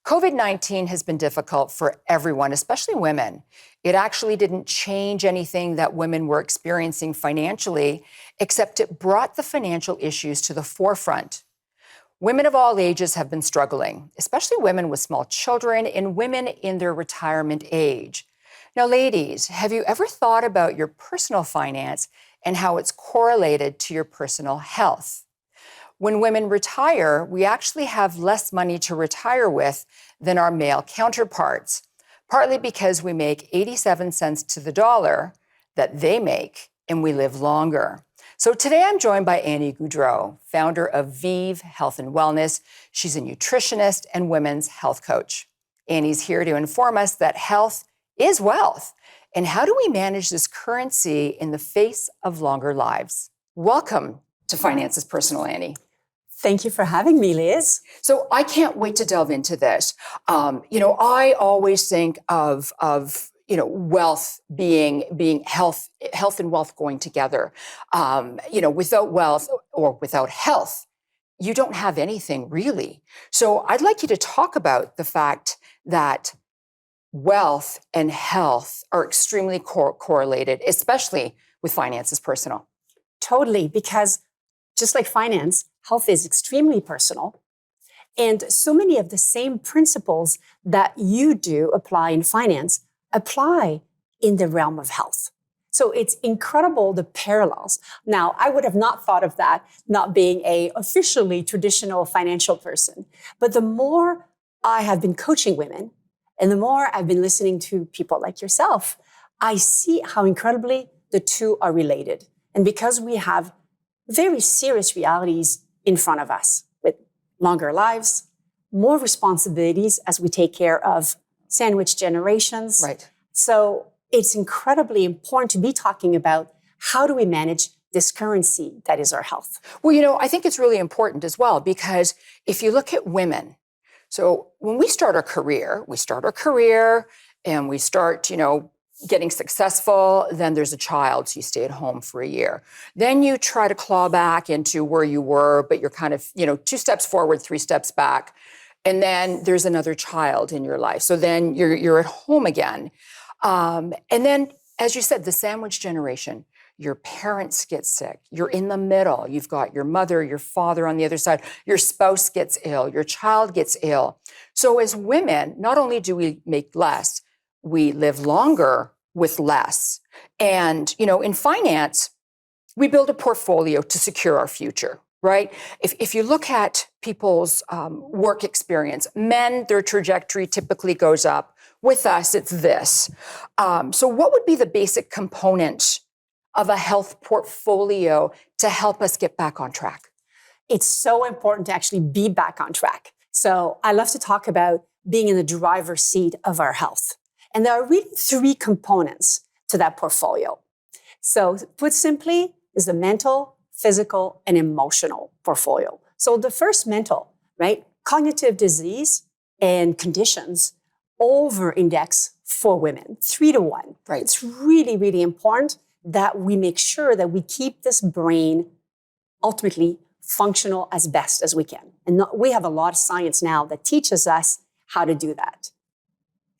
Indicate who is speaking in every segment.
Speaker 1: COVID-19 has been difficult for everyone, especially women. It actually didn't change anything that women were experiencing financially, except it brought the financial issues to the forefront. Women of all ages have been struggling, especially women with small children and women in their retirement age. Now, ladies, have you ever thought about your personal finance and how it's correlated to your personal health? When women retire, we actually have less money to retire with than our male counterparts, partly because we make 87 cents to the dollar that they make, and we live longer. So today I'm joined by Annie Gaudreault, founder of VEEV Health and Wellness. She's a nutritionist and women's health coach. Annie's here to inform us that health is wealth. And how do we manage this currency in the face of longer lives? Welcome to Finances Personal, Annie.
Speaker 2: Thank you for having me, Liz.
Speaker 1: So I can't wait to delve into this. I always think of wealth being health and wealth going together. Without wealth or without health, you don't have anything really. So I'd like you to talk about the fact that wealth and health are extremely correlated, especially with Finances Personal.
Speaker 2: Totally, because just like finance, health is extremely personal. And so many of the same principles that you do apply in finance apply in the realm of health. So it's incredible, the parallels. Now, I would have not thought of that not being a officially traditional financial person. But the more I have been coaching women and the more I've been listening to people like yourself, I see how incredibly the two are related. And because we have very serious realities in front of us with longer lives, more responsibilities as we take care of sandwich generations.
Speaker 1: Right.
Speaker 2: So it's incredibly important to be talking about how do we manage this currency that is our health.
Speaker 1: Well, I think it's really important as well, because if you look at women, so when we start our career and we start, getting successful, then there's a child, so you stay at home for a year. Then you try to claw back into where you were, but you're kind of, 2 steps forward, 3 steps back. And then there's another child in your life. So then you're at home again. And then, as you said, the sandwich generation, your parents get sick. You're in the middle. You've got your mother, your father on the other side. Your spouse gets ill. Your child gets ill. So as women, not only do we make less, we live longer with less. And, in finance, we build a portfolio to secure our future, right? If you look at people's work experience, men, their trajectory typically goes up. With us, it's this. So what would be the basic component of a health portfolio to help us get back on track?
Speaker 2: It's so important to actually be back on track. So I love to talk about being in the driver's seat of our health. And there are really 3 components to that portfolio. So put simply, is the mental, physical, and emotional portfolio. So the first, mental, right? Cognitive disease and conditions over-index for women, 3 to 1.
Speaker 1: Right.
Speaker 2: It's really, really important that we make sure that we keep this brain ultimately functional as best as we can. And we have a lot of science now that teaches us how to do that.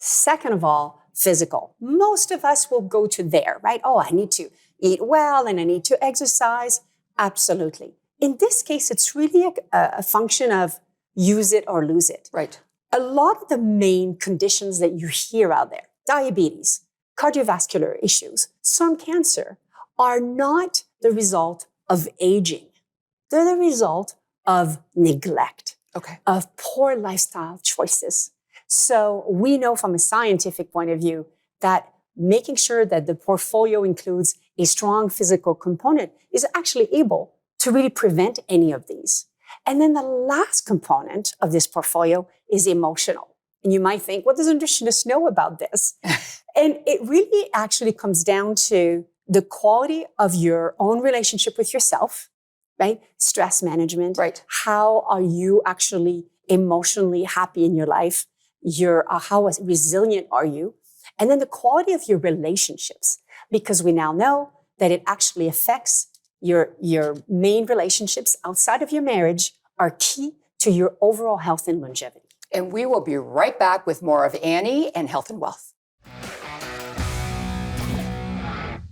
Speaker 2: Second of all, physical. Most of us will go to there, right? Oh, I need to eat well and I need to exercise. Absolutely. In this case, it's really a function of use it or lose it.
Speaker 1: Right.
Speaker 2: A lot of the main conditions that you hear out there, diabetes, cardiovascular issues, some cancer, are not the result of aging. They're the result of neglect, of poor lifestyle choices. So we know from a scientific point of view that making sure that the portfolio includes a strong physical component is actually able to really prevent any of these. And then the last component of this portfolio is emotional. And you might think, what does a nutritionist know about this? And it really actually comes down to the quality of your own relationship with yourself, right? Stress management.
Speaker 1: Right.
Speaker 2: How are you actually emotionally happy in your life? How resilient are you? And then the quality of your relationships, because we now know that it actually affects your main relationships outside of your marriage are key to your overall health and longevity.
Speaker 1: And we will be right back with more of Annie and Health and Wealth.